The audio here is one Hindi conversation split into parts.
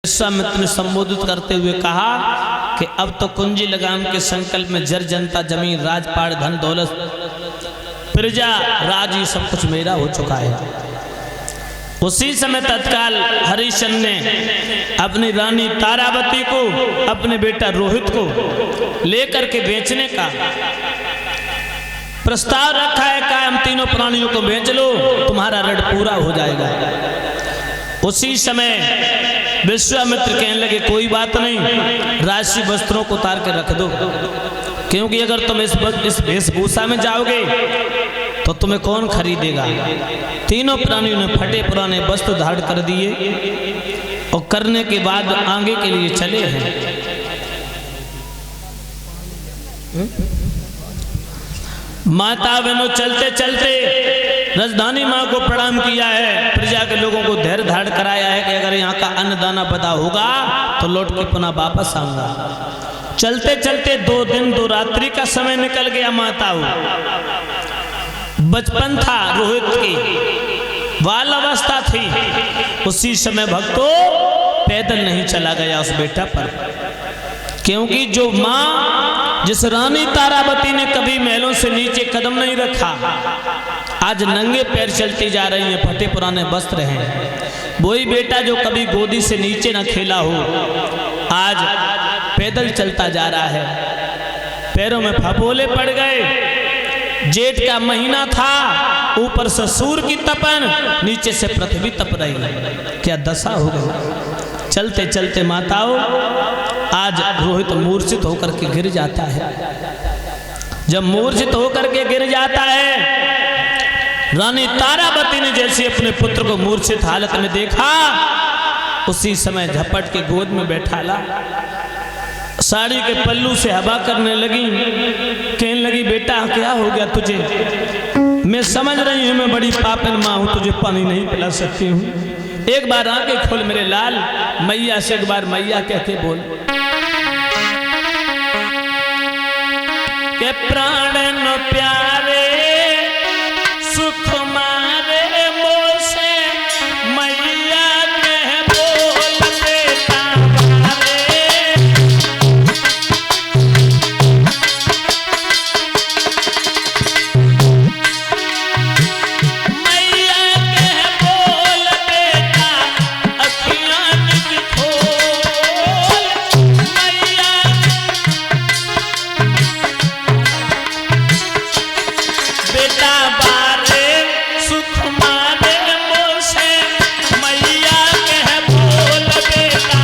विश्वामित्र ने संबोधित करते हुए कहा कि अब तो कुंजी लगाम के संकल्प में जर जनता जमीन राजपाट धन दौलत प्रजा राज ये सब कुछ मेरा हो चुका है। उसी समय तत्काल हरिश्चंद्र ने अपनी रानी तारावती को अपने बेटा रोहित को लेकर के बेचने का प्रस्ताव रखा है। कहा हम तीनों प्राणियों को बेच लो, तुम्हारा ऋण पूरा हो जाएगा। उसी समय विश्वामित्र कहने लगे कोई बात नहीं, राशि वस्त्रों को उतार के रख दो, क्योंकि अगर तुम इस वेशभूषा में जाओगे तो तुम्हें कौन खरीदेगा। तीनों प्राणियों ने फटे पुराने वस्त्र धारण कर दिए और करने के बाद आगे के लिए चले हैं। माता बहनों चलते चलते राजधानी माँ को प्रणाम किया है, प्रजा के लोगों को धैर्य धारण कराया है कि अगर यहाँ का अन्नदाना पता होगा तो लौट के पुनः वापस आऊंगा। चलते चलते 2 दिन 2 रात्रि का समय निकल गया। माता बचपन था रोहित की, बाल अवस्था थी। उसी समय भक्तों पैदल नहीं चला गया उस बेटा पर, क्योंकि जो माँ जिस रानी तारावती ने कभी महलों से नीचे कदम नहीं रखा, आज नंगे पैर चलती जा रही है, फटे पुराने वस्त्र हैं। वही बेटा जो कभी गोदी से नीचे न खेला हो, आज पैदल चलता जा रहा है। पैरों में फफोले पड़ गए। जेठ का महीना था, ऊपर से सूर्य की तपन, नीचे से पृथ्वी तप रही है। क्या दशा हो गई। चलते चलते माताओं आज रोहित मूर्छित होकर के गिर जाता है। जब मूर्छित होकर के गिर जाता है, रानी तारावती ने जैसे अपने पुत्र को मूर्छित हालत में देखा, उसी समय झपट के गोद में बैठाला, साड़ी के पल्लू से हवा करने लगी। कहने लगी बेटा क्या हो गया तुझे। मैं समझ रही हूँ मैं बड़ी पापिन माँ हूँ, तुझे पानी नहीं पिला सकती हूँ। एक बार आंखें खोल मेरे लाल, मैया से एक बार मैया कह के बोल। के प्राण न प्यारे सुख मारे मोसे, मैया कह बोल बेटा मारे। मैया कह बोल बेटा अखियाँ निज खोल। मैया बेटा बारे सुख मारे मोसे, मैया कह बोल बेटा।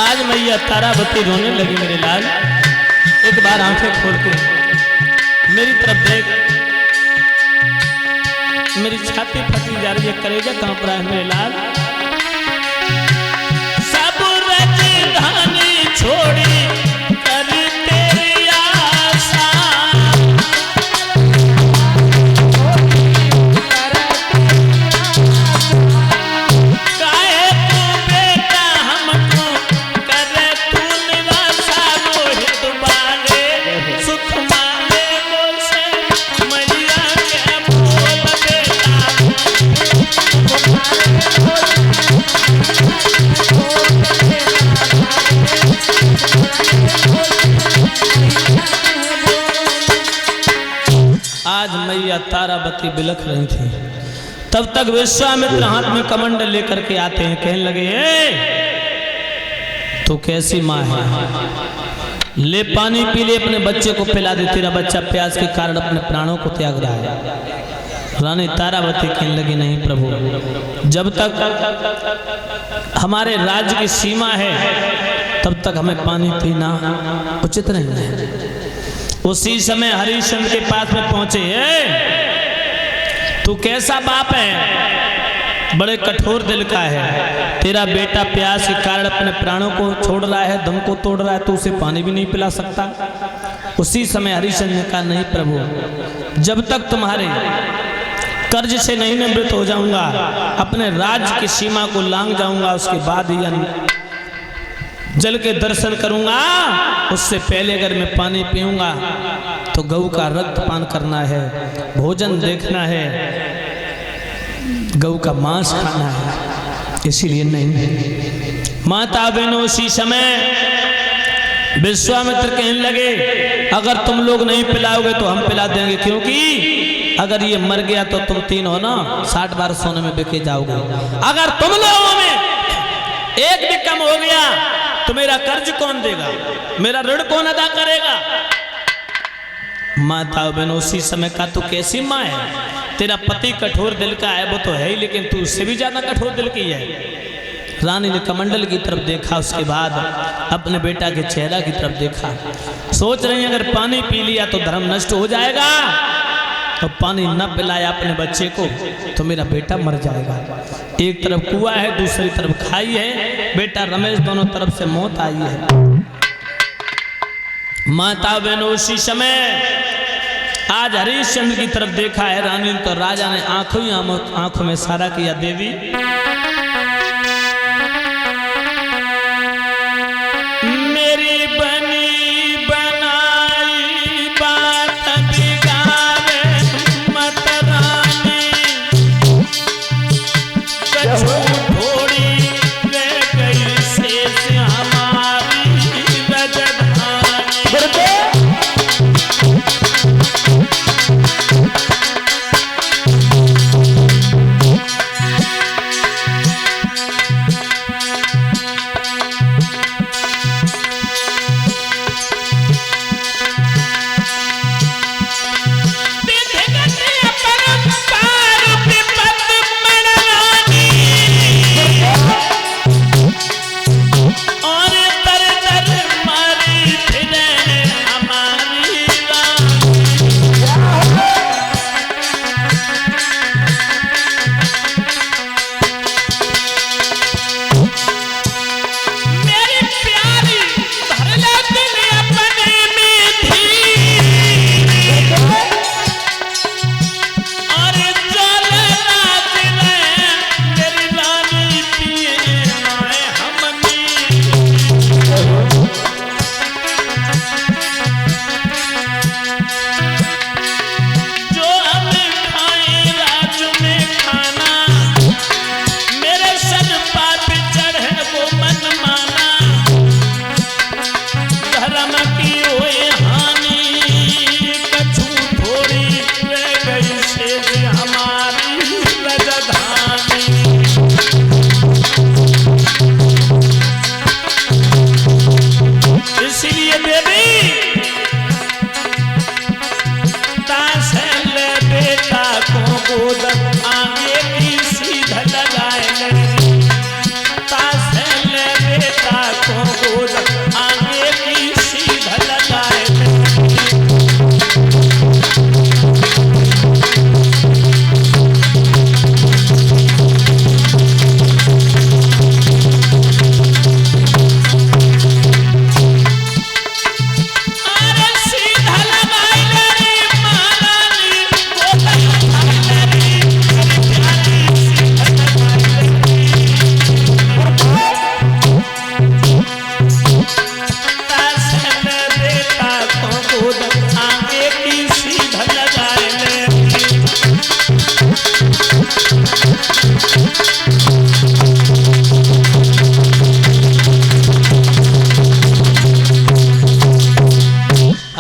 आज मैया तारावती रोने लगी मेरे लाल। एक बार आंखें खोल के मेरी तरफ देख, मेरी छाती फटी जा रही है, कलेजा कांप रहा है मेरे लाल। सब राजधानी छोड़ी कर तेरी आशा, काहे तू बेटा हमको करे तू निराशा। रोहित बाले सुख माले मोसे, मैया के बोल बेटा। आज मैया तारावती बिलख रही थी। तब तक विश्वामित्र हाथ में कमंडल लेकर के आते हैं, कहने लगे तो कैसी माँ है, ले पानी पी ले, अपने बच्चे को पिला दे, तेरा बच्चा प्यास के कारण अपने प्राणों को त्याग रहा है। रानी तारावती कहने लगी, नहीं प्रभु, जब तक हमारे राज्य की सीमा है तब तक हमें पानी पीना उचित नहीं है। उसी समय हरिश्चंद्र के पास में पहुंचे, तू कैसा बाप है, बड़े कठोर दिल का है, तेरा बेटा प्यास के कारण अपने प्राणों को छोड़ रहा है, दम को तोड़ रहा है, तू उसे पानी भी नहीं पिला सकता। उसी समय हरिश्चंद्र ने कहा, नहीं प्रभु, जब तक तुम्हारे कर्ज से नहीं निवृत्त हो जाऊंगा, अपने राज्य की सीमा को लांग जाऊंगा, उसके बाद ही जल के दर्शन करूंगा। उससे पहले अगर मैं पानी पीऊंगा तो गऊ का रक्त पान करना है, भोजन देखना है, गऊ का मांस खाना है, इसीलिए नहीं। माता बहनों, उसी समय विश्वामित्र कहने लगे, अगर तुम लोग नहीं पिलाओगे तो हम पिला देंगे, क्योंकि अगर ये मर गया तो तुम तीन हो ना 60 बार सोने में बिके जाओगे। अगर तुम लोगों में एक भी कम हो गया तो मेरा कर्ज कौन देगा, मेरा ऋण कौन अदा करेगा। माता बहनों, उसी समय का तू कैसी माँ है, तेरा पति कठोर दिल का है, वो तो है ही, लेकिन तू उससे भी ज्यादा कठोर दिल की है। रानी ने कमंडल की तरफ देखा, उसके बाद अपने बेटा के चेहरा की तरफ देखा, सोच रही अगर पानी पी लिया तो धर्म नष्ट हो जाएगा, तो पानी न पिलाया अपने बच्चे को तो मेरा बेटा मर जाएगा। एक तरफ कुआं है, दूसरी तरफ खाई है, बेटा रमेश, दोनों तरफ से मौत आई है। माता बहनों, उसी समय आज हरिश्चंद्र की तरफ देखा है रानी, तो राजा ने आंखों में इशारा किया, देवी मेरी बनी बनाई बात बिगाड़े मत रानी, कछु थोड़ी रह गई शेष हमारी रजधानी।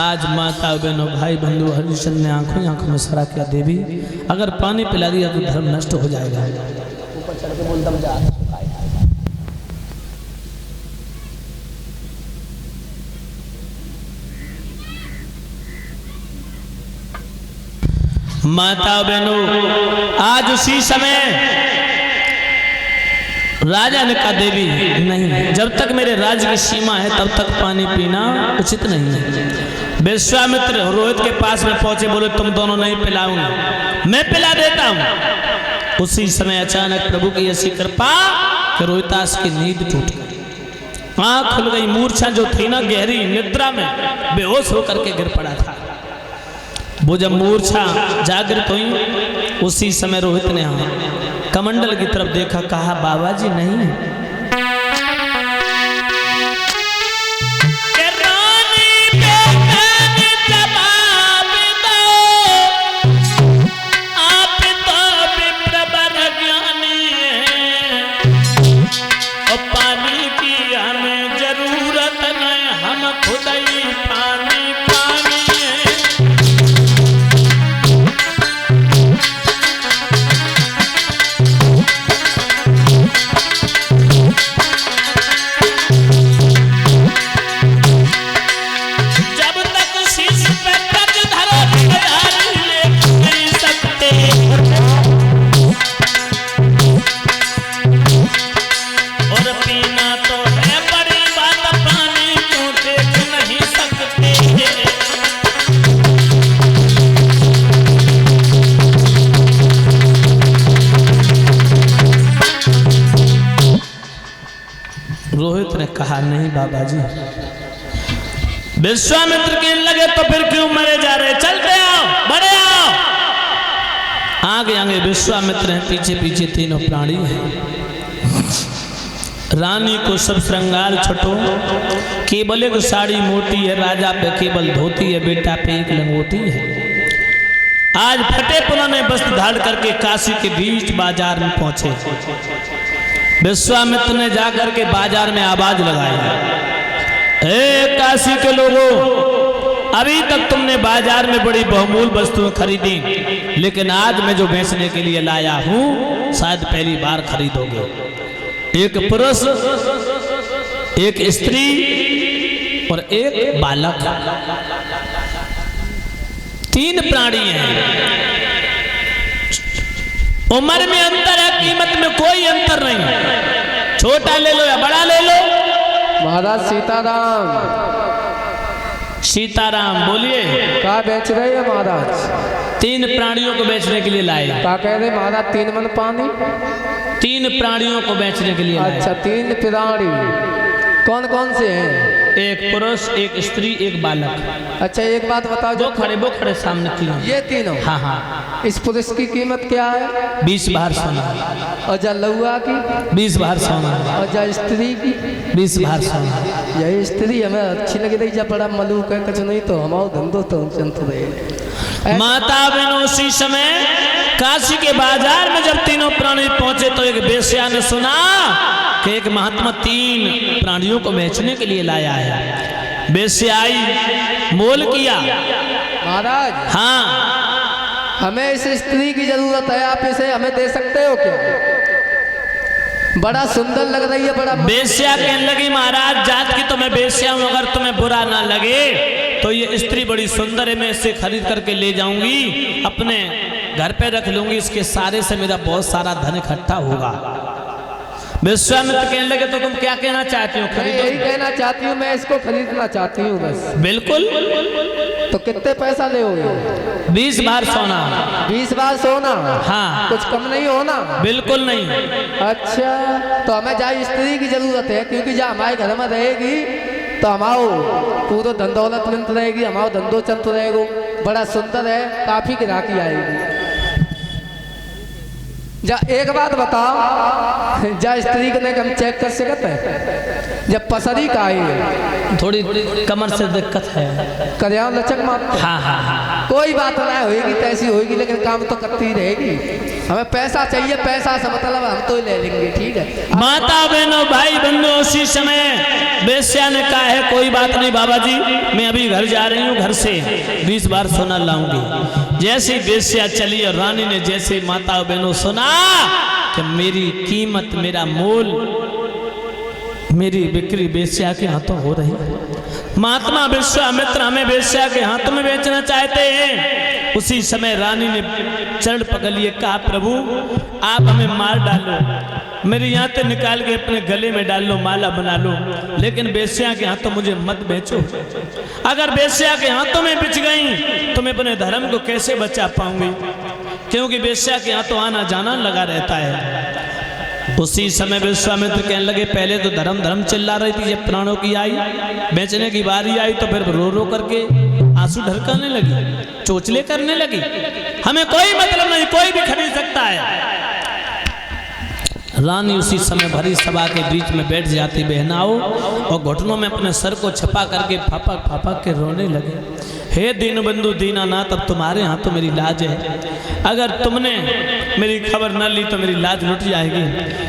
आज माता बहनों भाई बंधु हरिश्चंद्र ने आंखों में इशारा किया, देवी अगर पानी पिला दिया तो धर्म नष्ट हो जाएगा। ऊपर चढ़ के बोलता माता बहनों, आज उसी समय राजा ने कहा देवी नहीं, जब तक मेरे राज्य की सीमा है तब तक पानी पीना उचित नहीं है। विश्वामित्र रोहित के पास में पहुंचे, बोले तुम दोनों नहीं पिलाऊंगा, मैं पिला देता हूं। उसी समय अचानक प्रभु की ऐसी कृपा कि रोहितास की नींद टूट गई, आंख खुल गई। मूर्छा जो थी ना, गहरी निद्रा में बेहोश होकर के गिर पड़ा था। वो जब मूर्छा जागृत हुई, उसी समय रोहित ने कमंडल की तरफ देखा, कहा बाबा जी नहीं। रोहित ने कहा नहीं बाबा जी। विश्वामित्र कहने लगे तो फिर क्यों मरे जा रहे, चलते आओ, बड़े आओ। आगे आगे विश्वामित्र हैं, पीछे पीछे तीनों प्राणी हैं। रानी को सब श्रृंगार छठो, केवल एक साड़ी मोटी है, राजा पे केवल धोती है, बेटा पे एक लंगोटी है। आज फटे पुराने वस्त्र धारण करके काशी के बीच बाजार में पहुंचे। विश्वामित्र ने जाकर के बाजार में आवाज लगाई, ए काशी के लोगों, अभी तक तुमने बाजार में बड़ी बहुमूल्य वस्तुएं खरीदी, लेकिन आज मैं जो बेचने के लिए लाया हूं शायद पहली बार खरीदोगे। एक पुरुष, एक स्त्री और एक बालक, तीन प्राणी हैं। उम्र में अंतर है, कीमत में कोई अंतर नहीं। छोटा ले लो या बड़ा ले लो। महाराज सीताराम। सीताराम बोलिए। क्या बेच रहे हैं महाराज? तीन प्राणियों को बेचने के लिए लाए। क्या कह रहे महाराज? 3 मन पानी। 3 प्राणियों को बेचने के लिए लाए। अच्छा, 3 प्राणी कौन कौन से हैं? एक पुरुष, एक स्त्री, एक बालक। अच्छा, एक बात बताओ, वो खड़े सामने तीनों। ये तीनों? हाँ हाँ। इस पुरुष की कीमत क्या है? 20 बार सोना। और जा लौआ की? 20 बार सोना। और जा स्त्री की? 20 बार सोना। यही स्त्री हमें अच्छी लगी रही, जब बड़ा मलूक है, कुछ नहीं तो हमारा धंधो तो चलते रहे। माता बहनों, उसी समय काशी के बाजार में जब तीनों प्राणी पहुंचे तो एक वेश्या ने सुना कि एक महात्मा 3 प्राणियों को बेचने के लिए लाया है। वेश्या आई, मोल किया। महाराज, हाँ, हमें इस स्त्री की जरूरत है, आप इसे हमें दे सकते हो क्या? बड़ा सुंदर लग रही है, बड़ा। वेश्या कहने लगी, महाराज जात की तो मैं वेश्या हूं, अगर तुम्हें बुरा ना लगे तो ये स्त्री बड़ी सुंदर है, मैं इसे खरीद करके ले जाऊंगी, अपने घर पे रख लूंगी, इसके सारे से मेरा बहुत सारा धन इकट्ठा होगा। विश्वामित्र कहने लगे, तो तुम क्या कहना चाहती हो? यही कहना चाहती हूँ, मैं इसको खरीदना चाहती हूँ बस। बिल्कुल। तो कितने पैसा लेओगे? 20 बार सोना। 20 बार सोना? हाँ। कुछ कम नहीं होना? बिल्कुल नहीं। अच्छा, तो हमें जहाँ स्त्री की जरूरत है, क्योंकि जहाँ हमारे घर में रहेगी तो हमारो पूरा धंधौलत मिलती रहेगी, हमारा धंधो चलता रहेगा, बड़ा सुंदर है, काफी ग्राहकी आएगी। जा एक बात बताओ, जा स्त्री के हम चेक कर सकते हैं? जब पसरी का आई थोड़ी कमर से दिक्कत है, करिया लचक मार। हाँ हाँ हाँ, कोई बात नहीं, होगी तैसी होगी, लेकिन काम तो करती ही रहेगी। हमें पैसा चाहिए, पैसा से मतलब हम तो ही ले लेंगे, ठीक है? माता बहनों, भाई बंधुओं, उसी समय वेश्या ने कहा है, कोई बात नहीं बाबा जी, मैं अभी घर जा रही हूँ, घर से 20 बार सोना लाऊंगी। जैसे वेश्या चली और रानी ने जैसे माता बहनों सुना कि मेरी कीमत, मेरा मोल, मेरी बिक्री वेश्या के हाथों हो रही है। महात्मा विश्वामित्र हमें वेश्या के हाथों में बेचना चाहते हैं। उसी समय रानी ने चरण पकड़ लिए, कहा प्रभु आप हमें मार डालो, मेरे यहाँ से निकाल के अपने गले में डाल लो, माला बना लो, लेकिन बेश्या के हाथों मुझे मत बेचो। अगर बेश्या के हाथों में बिच गई तो मैं अपने धर्म को कैसे बचा पाऊंगी, क्योंकि बेश्या के हाथों आना जाना लगा रहता है। उसी समय विश्वामित्र कहने लगे, पहले तो धर्म धर्म चिल्ला रही थी, जब प्राणों की आई, बेचने की बारी आई तो फिर रो रो करके आंसू ढरकाने लगी, चोचले करने लगी, हमें कोई मतलब नहीं, कोई भी खरीद सकता है। रानी उसी समय भरी सभा के बीच में बैठ जाती बहनाओं, और घुटनों में अपने सर को छपा करके फापक फापक के रोने लगे। हे दीनबंधु दीनानाथ, अब तुम्हारे यहाँ तो मेरी लाज है, अगर तुमने मेरी खबर न ली तो मेरी लाज लुट जाएगी।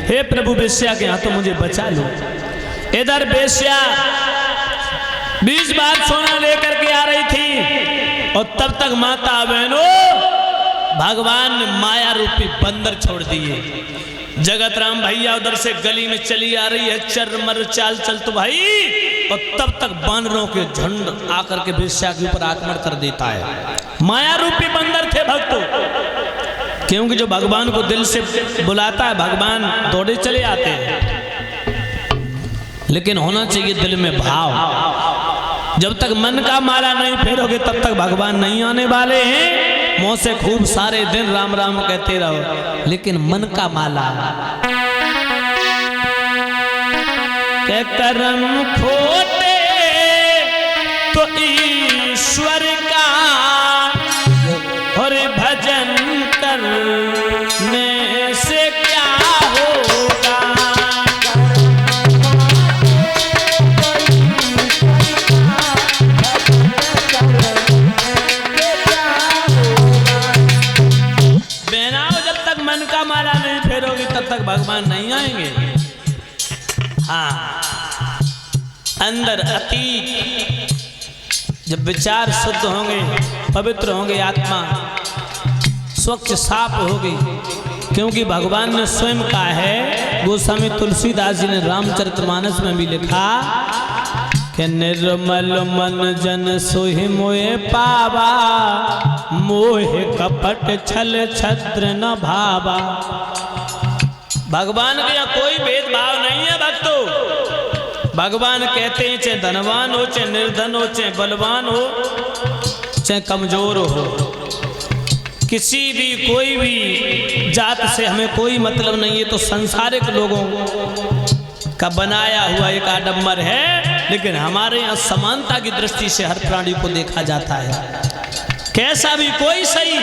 हे प्रभु बेश्या के यहाँ तो मुझे बचा लो। इधर बेश्या 20 बार सोना लेकर के आ रही थी, और तब तक माता बहनों भगवान ने माया रूपी बंदर छोड़ दिए। जगत राम भैया उधर से गली में चली आ रही है, चरमर चाल चल तो भाई, और तब तक बानरों के झुंड आकर के बेश्या के ऊपर आक्रमण कर देता है। माया रूपी बंदर थे भक्तों, क्योंकि जो भगवान को दिल से बुलाता है भगवान दौड़े चले आते हैं, लेकिन होना चाहिए दिल में भाव। जब तक मन का माला नहीं फेरोगे तब तक भगवान नहीं आने वाले हैं। मुंह से खूब सारे दिन राम राम कहते रहो, लेकिन मन का माला के कर्म खोटे तो ईश्वर का और भजन करने से क्या होगा। माला नहीं फेरोगी तब तक भगवान नहीं आएंगे। हाँ, अंदर अतीत जब विचार शुद्ध होंगे, पवित्र होंगे, आत्मा स्वच्छ साफ होगी, क्योंकि भगवान ने स्वयं कहा है, गोस्वामी तुलसीदास जी ने रामचरितमानस में भी लिखा कि निर्मल मन जन सोहि मोहे पावा, मोहे कपट छल छद्र न भावा। भगवान के यहाँ कोई भेदभाव नहीं है भक्तों। भगवान कहते हैं चाहे धनवान हो, चाहे निर्धन हो, चाहे बलवान हो, चाहे कमजोर हो, किसी भी कोई भी जात से हमें कोई मतलब नहीं है। तो सांसारिक लोगों का बनाया हुआ एक आडंबर है, लेकिन हमारे यहाँ समानता की दृष्टि से हर प्राणी को देखा जाता है। कैसा भी कोई सही,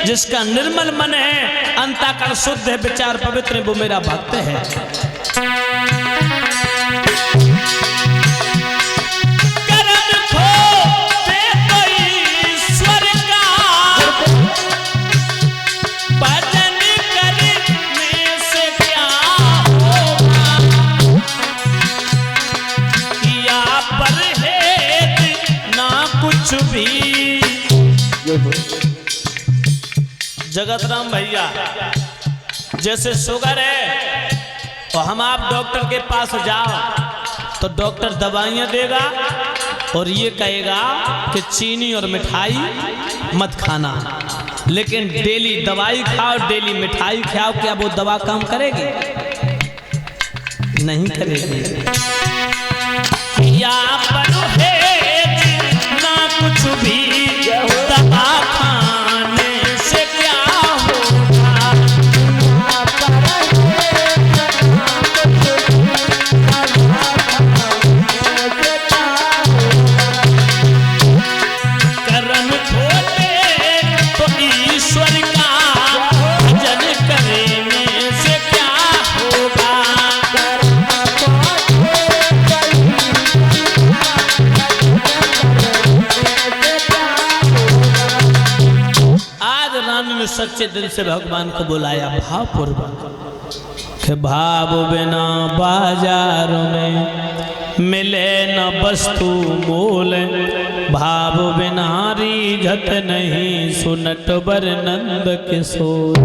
जिसका निर्मल मन है, अंतःकरण शुद्ध है, विचार पवित्र है, वो मेरा भक्त है। कर्म खोटे तो ईश्वर का, भजन करने से क्या होगा। किया परहेज ना कुछ भी। जगत राम भैया, जैसे शुगर है और हम आप डॉक्टर के पास जाओ तो डॉक्टर दवाइयाँ देगा और ये कहेगा कि चीनी और मिठाई मत खाना, लेकिन डेली दवाई खाओ, डेली मिठाई खाओ, क्या वो दवा काम करेगी? नहीं करेगी। या परहेज ना कुछ भी, दवा खाने से क्या होगा। कर्म खोटे तो ईश्वर का, भजन करने से क्या होगा। आज रानी ने सच्चे दिल से भगवान को बुलाया भावपूर्वक कि भाव बिना बाजार में मिले न वस्तु मोल, भाव बिना रीझत नहीं सुनत बर नंद किशोर।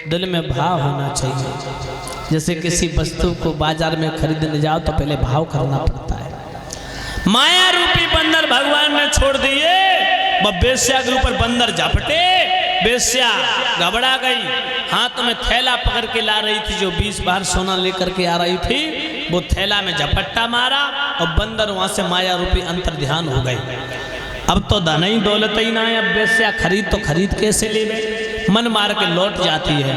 दिल में भाव होना चाहिए। जैसे किसी वस्तु को बाजार में खरीदने जाओ तो पहले भाव करना पड़ता है। माया रूपी बंदर भगवान ने छोड़ दिए, वह बेस्या के ऊपर बंदर झपटे। बेस्या घबरा गई, हाथ में थैला पकड़ के ला रही थी, जो 20 बार सोना लेकर के आ रही थी, वो थैला में झपट्टा मारा और बंदर वहां से माया रूपी अंतर ध्यान हो गई। अब तो धन ही दौलत ही ना है, अब बेस्या खरीद तो खरीद कैसे ले गए, मन मार के लौट जाती है।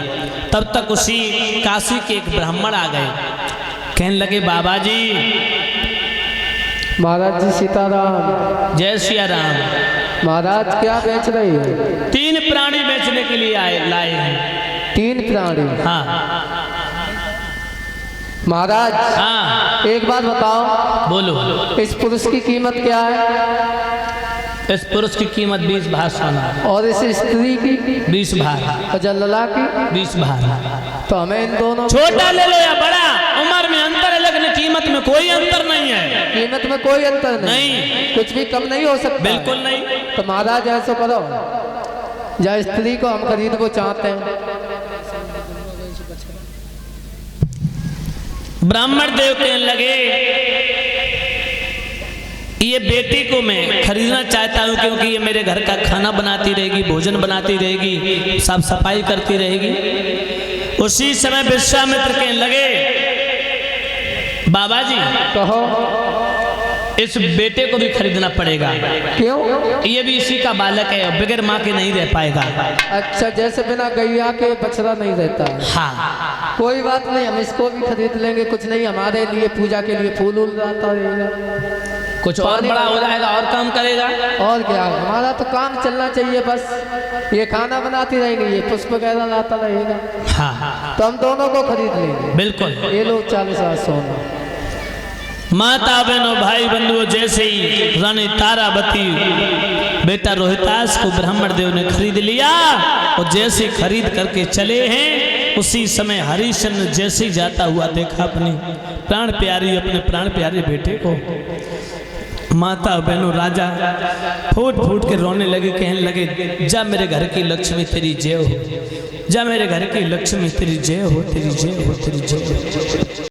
तब तक उसी काशी के एक ब्राह्मण आ गए, कहने लगे बाबा जी। महाराज जी सीताराम। जय सिया राम। महाराज क्या बेच रही है? 3 प्राणी बेचने के लिए लाए हैं। 3 प्राणी? हाँ महाराज। हाँ एक बात बताओ, बोलो। इस पुरुष की कीमत क्या है? इस पुरुष की कीमत 20 भार सोना। और इस स्त्री की? 20 भार। और जल्लला की? 20 भार। तो हमें इन दोनों, छोटा ले लो या बड़ा, उम्र में अंतर है लेकिन कीमत में कोई अंतर नहीं है। कीमत में कोई अंतर नहीं, कुछ भी कम नहीं हो सकता। बिल्कुल नहीं। तो महाराज ऐसा करो, या स्त्री को हम खरीदना चाहते हैं। ब्राह्मण देव कहने लगे ये बेटी को मैं खरीदना चाहता हूँ, क्योंकि ये मेरे घर का खाना बनाती रहेगी, भोजन बनाती रहेगी, साफ सफाई करती रहेगी। उसी समय विश्वामित्र कहने लगे बाबा जी कहो। इस बेटे को भी खरीदना पड़ेगा। क्यों? ये भी इसी का बालक है, बगैर माँ के नहीं रह पाएगा। अच्छा, जैसे बिना गैया के बछड़ा नहीं रहता। हाँ कोई बात नहीं, हम इसको भी खरीद लेंगे। कुछ नहीं, हमारे लिए पूजा के लिए फूल उल जाता रहेगा, कुछ और बड़ा हो जाएगा और काम करेगा। और क्या, हमारा तो काम चलना चाहिए बस। ये खाना बनाती रहेगी, ये पुष्प वगैरह लाता रहेगा। हाँ तो हम दोनों को खरीद लेंगे। बिल्कुल। ये लो 40,000 सोना। माता बहनों भाई बंधुओं, जैसे ही रानी तारावती बेटा रोहितास को ब्राह्मण देव ने खरीद लिया और जैसे खरीद करके चले हैं, उसी समय हरिश्चंद्र जैसे जाता हुआ देखा अपने प्राण प्यारे बेटे को। माता बहनों राजा फूट फूट के रोने लगे, कहने लगे जा मेरे घर की लक्ष्मी तेरी जय हो, जा मेरे घर की लक्ष्मी तेरी जय हो, तेरी जय हो, तेरी जय हो।